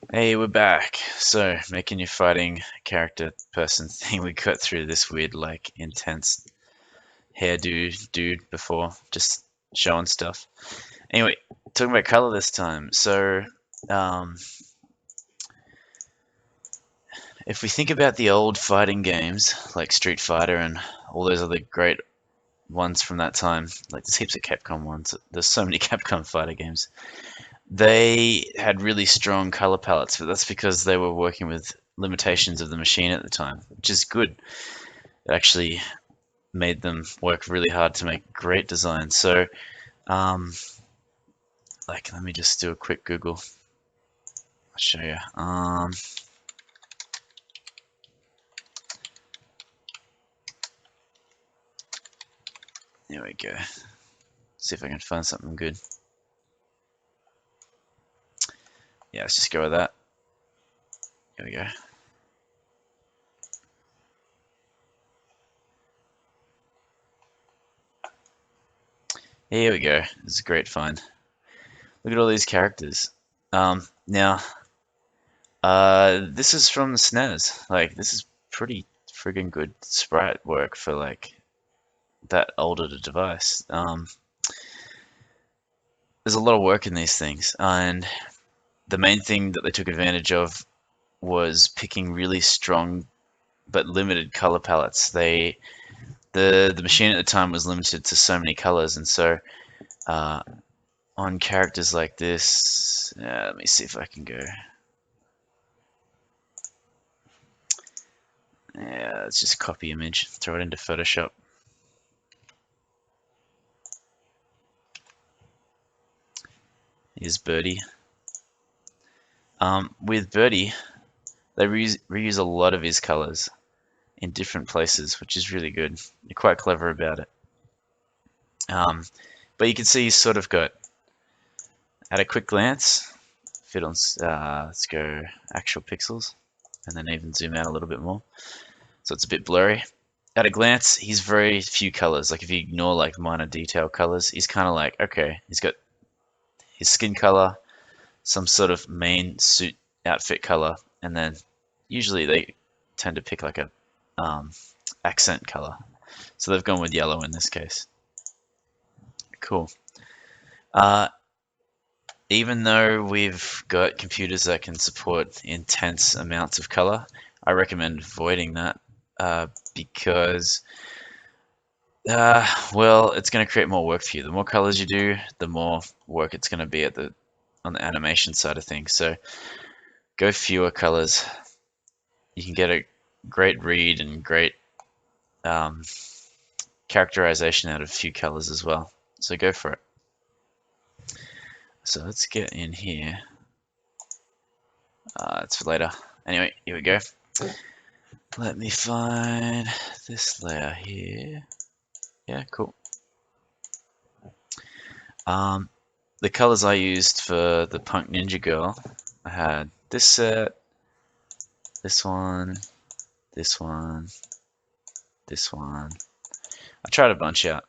Hey, we're back. So, making your fighting character person thing, we got through this weird, like, intense hairdo dude before, just showing stuff. Anyway, talking about color this time. So, um, if we think about the old fighting games, like Street Fighter and all those other great ones from that time, like there's heaps of Capcom ones. There's so many Capcom fighter games. They had really strong color palettes, but that's because they were working with limitations of the machine at the time, which is good. It actually made them work really hard to make great designs. So, um, like, let me just do a quick Google. I'll show you. There we go. See if I can find something good. Yeah, let's just go with that. Here we go. Here we go. This is a great find. Look at all these characters. Now, this is from the SNES. Like, this is pretty friggin' good sprite work for like that older device. There's a lot of work in these things, and the main thing that they took advantage of was picking really strong but limited color palettes. The machine at the time was limited to so many colors, and so uh, on characters like this, let me see if I can go. Yeah, let's just copy image, throw it into Photoshop. Here's Birdie. With Birdie, they reuse a lot of his colors in different places, which is really good. They're quite clever about it. But you can see he's sort of got, at a quick glance, fit on. Let's go actual pixels, and then even zoom out a little bit more, so it's a bit blurry. At a glance, he's very few colors. Like if you ignore like minor detail colors, he's kind of like okay. He's got his skin color, some sort of main suit outfit color, and then usually they tend to pick like a accent color. So they've gone with yellow in this case. Cool. Uh, Even though we've got computers that can support intense amounts of color, I recommend avoiding that because, well, it's going to create more work for you. The more colors you do, the more work it's going to be on the animation side of things. So go fewer colors. You can get a great read and great um, characterization out of few colors as well. So go for it. So let's get in here. It's for later. Anyway, here we go. Let me find this layer here. Yeah, cool. The colors I used for the Punk Ninja Girl, I had this set, this one, this one, this one. I tried a bunch out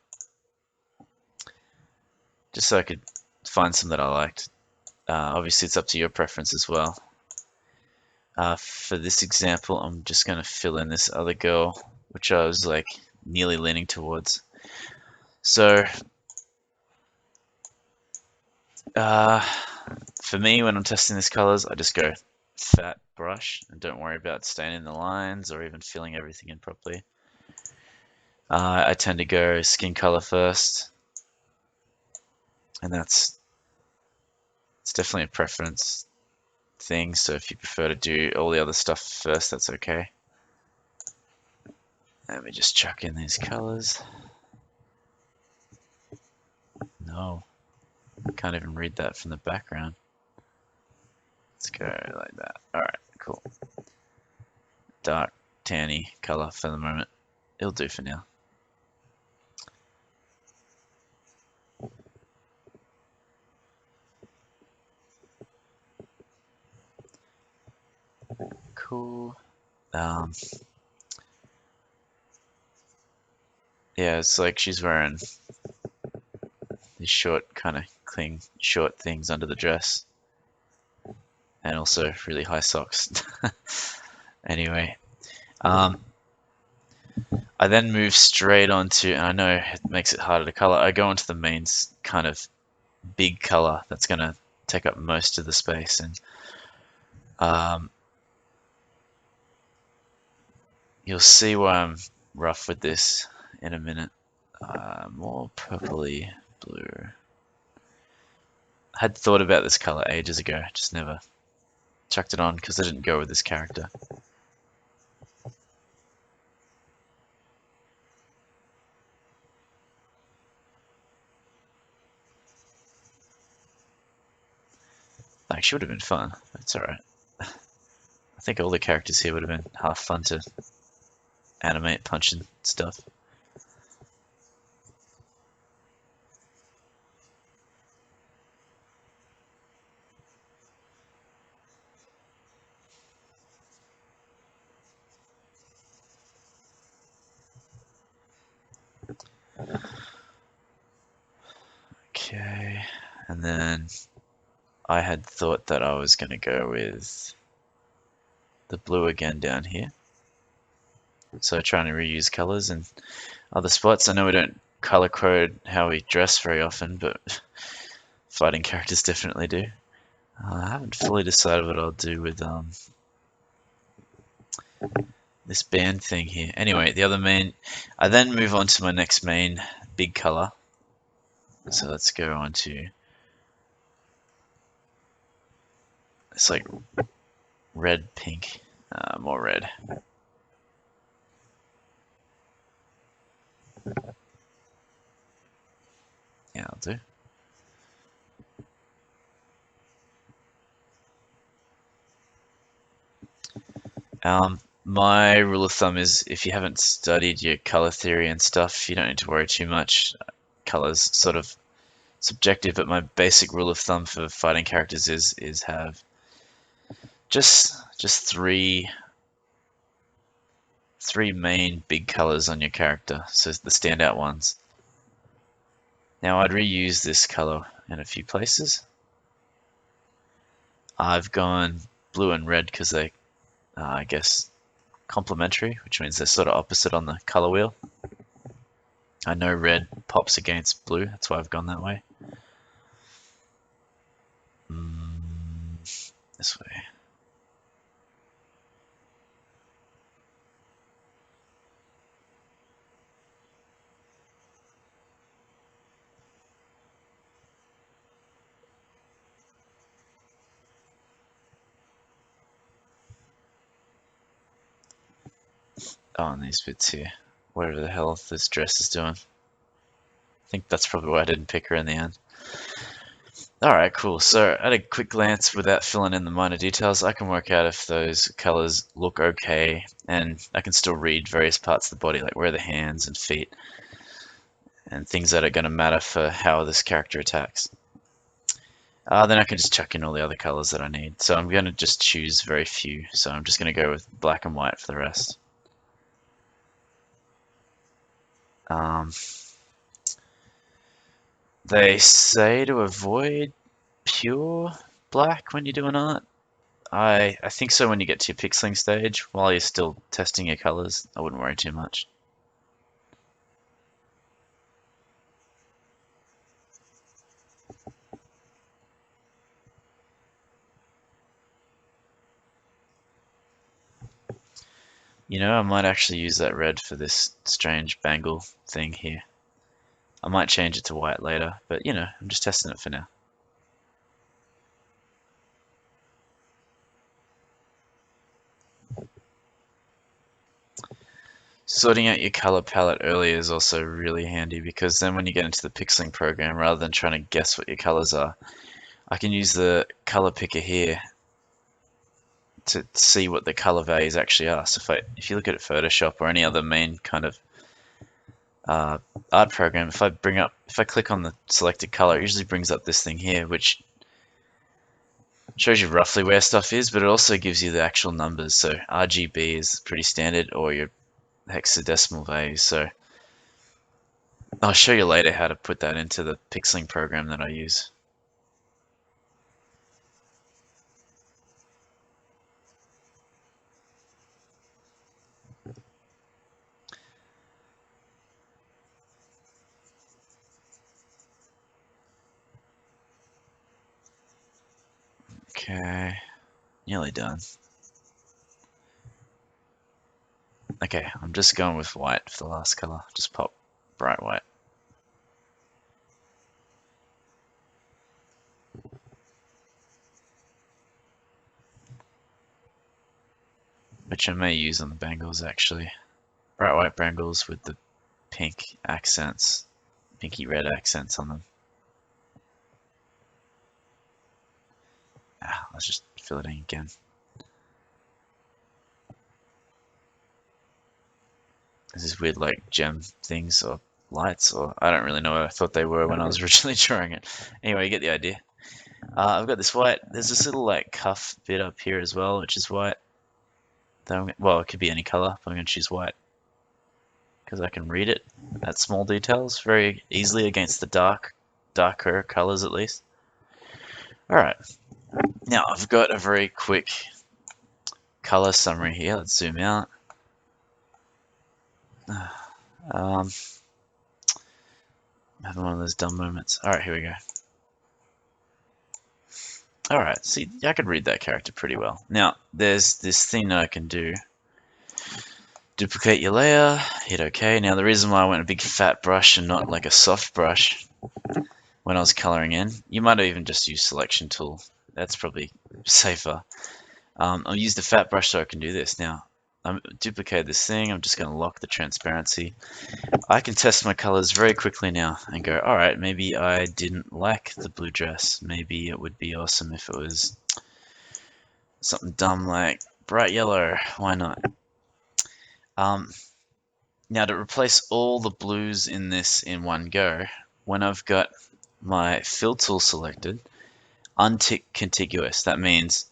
just so I could find some that I liked. Obviously, it's up to your preference as well. For this example, I'm just going to fill in this other girl, which I was like nearly leaning towards. So, for me, when I'm testing these colors, I just go fat brush and don't worry about staining the lines or even filling everything in properly. I tend to go skin color first, and it's definitely a preference thing. So if you prefer to do all the other stuff first, that's okay. Let me just chuck in these colors. No, I can't even read that from the background. Let's go like that. All right, cool. Dark tanny color for the moment. It'll do for now. Cool. Yeah, it's like she's wearing these short kind of cling short things under the dress. and also really high socks. Anyway, I then move straight onto, and I know it makes it harder to color, I go into the main kind of big color that's going to take up most of the space. And you'll see why I'm rough with this in a minute. More purpley blue. I had thought about this color ages ago, just never chucked it on because I didn't go with this character. Actually, would have been fun. That's alright. I think all the characters here would have been half fun to animate, punch and stuff. Okay, and then I had thought that I was going to go with the blue again down here. So trying to reuse colors and other spots. I know we don't color code how we dress very often, but fighting characters definitely do. I haven't fully decided what I'll do with this band thing here. Anyway, the other main, I then move on to my next main big color. So let's go on to, it's like red, pink, more red. Yeah, I'll do. My rule of thumb is if you haven't studied your color theory and stuff, you don't need to worry too much. Color's sort of subjective, but my basic rule of thumb for fighting characters is have just three main big colors on your character, so the standout ones. Now I'd reuse this color in a few places. I've gone blue and red because they, I guess, complementary, which means they're sort of opposite on the color wheel. I know red pops against blue, that's why I've gone that way. This way. Oh, and these bits here. Whatever the hell this dress is doing. I think that's probably why I didn't pick her in the end. Alright, cool. So at a quick glance, without filling in the minor details, I can work out if those colors look okay, and I can still read various parts of the body, like where are the hands and feet, and things that are going to matter for how this character attacks. Then I can just chuck in all the other colors that I need. So I'm going to just choose very few. So I'm just going to go with black and white for the rest. They say to avoid pure black when you're doing art. I think so when you get to your pixeling stage. While you're still testing your colors, I wouldn't worry too much. You know, I might actually use that red for this strange bangle thing here. I might change it to white later, but you know, I'm just testing it for now. Sorting out your color palette early is also really handy because then when you get into the pixeling program, rather than trying to guess what your colors are, I can use the color picker here to see what the color values actually are. So if you look at Photoshop or any other main kind of art program, if I click on the selected color, it usually brings up this thing here, which shows you roughly where stuff is, but it also gives you the actual numbers. So RGB is pretty standard, or your hexadecimal values. So I'll show you later how to put that into the pixeling program that I use. Okay, nearly done. Okay, I'm just going with white for the last color. Just pop bright white. Which I may use on the bangles actually. Bright white bangles with the pink accents, pinky red accents on them. Let's just fill it in again. This is weird like gem things or lights, or I don't really know what I thought they were when I was originally drawing it. Anyway, you get the idea. I've got this white. There's this little like cuff bit up here as well, which is white. Well, it could be any color, but I'm going to choose white because I can read it at small details very easily against the darker colors at least. All right, now I've got a very quick color summary here. Let's zoom out. Having one of those dumb moments. All right, here we go. All right, see, I could read that character pretty well. Now, there's this thing that I can do. Duplicate your layer, hit OK. Now, the reason why I went a big fat brush and not like a soft brush when I was coloring in, you might even just use selection tool. That's probably safer. I'll use the fat brush so I can do this. Now, duplicate this thing. I'm just going to lock the transparency. I can test my colors very quickly now and go, all right, maybe I didn't like the blue dress. Maybe it would be awesome if it was something dumb like bright yellow. Why not? Now to replace all the blues in this in one go, when I've got my fill tool selected, untick contiguous. That means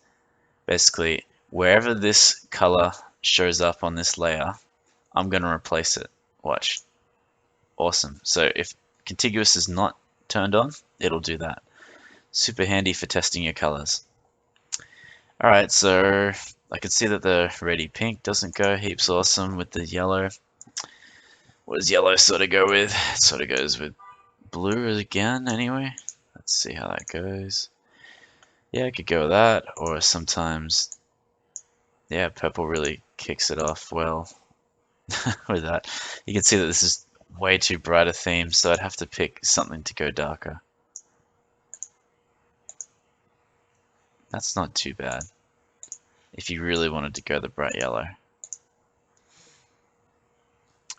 basically wherever this color shows up on this layer, I'm going to replace it. Watch. Awesome. So if contiguous is not turned on, it'll do that. Super handy for testing your colors. All right, so I can see that the reddy pink doesn't go heaps awesome with the yellow. What does yellow sort of go with? It sort of goes with blue again anyway. Let's see how that goes. Yeah, I could go with that, or sometimes, yeah, purple really kicks it off well with that. You can see that this is way too bright a theme, so I'd have to pick something to go darker. That's not too bad if you really wanted to go the bright yellow.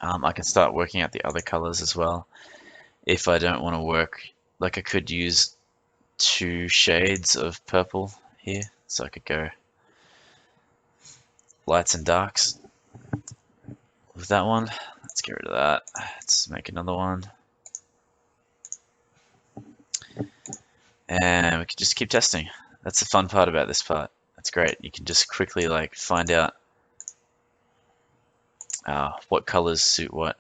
I can start working out the other colors as well. If I don't want to work, like I could use 2 shades of purple here, so I could go lights and darks with that one. Let's get rid of that. Let's make another one. And we can just keep testing. That's the fun part about this part. That's great. You can just quickly like find out what colors suit what.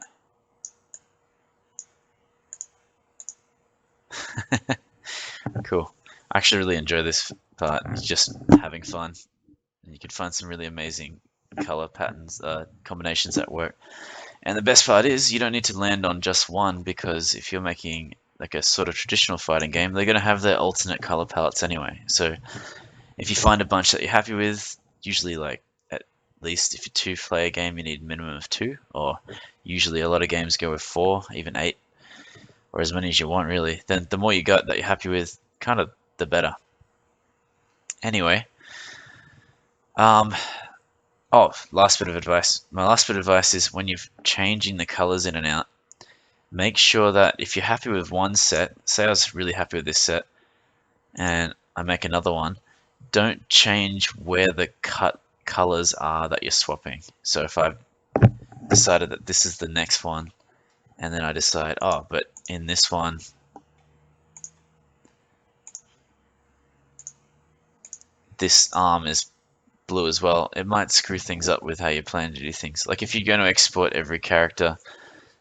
Cool. I actually really enjoy this part. It's just having fun. And you can find some really amazing color patterns, combinations that work. And the best part is you don't need to land on just one, because if you're making like a sort of traditional fighting game, they're going to have their alternate color palettes anyway. So if you find a bunch that you're happy with, usually like at least if you're 2-player game, you need a minimum of 2, or usually a lot of games go with 4, even 8, or as many as you want really. Then the more you got that you're happy with, kind of the better. Anyway, last bit of advice. My last bit of advice is when you're changing the colors in and out, make sure that if you're happy with one set, say I was really happy with this set, and I make another one, don't change where the cut colors are that you're swapping. So if I've decided that this is the next one, and then I decide, oh, but in this one, this arm is blue as well, it might screw things up with how you plan to do things. Like if you're going to export every character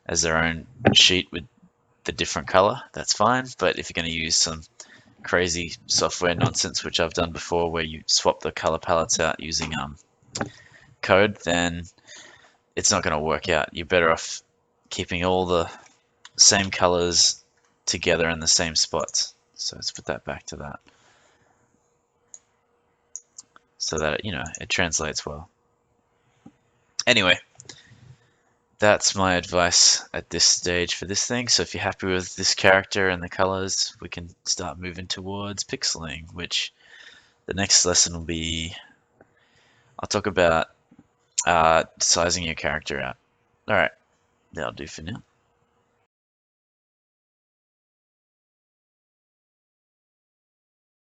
as their own sheet with the different color, that's fine. But if you're going to use some crazy software nonsense, which I've done before, where you swap the color palettes out using code, then it's not going to work out. You're better off keeping all the same colors together in the same spots. So let's put that back to that. so that, you know, it translates well. Anyway, that's my advice at this stage for this thing. So if you're happy with this character and the colors, we can start moving towards pixeling, which the next lesson will be, I'll talk about sizing your character out. All right, that'll do for now.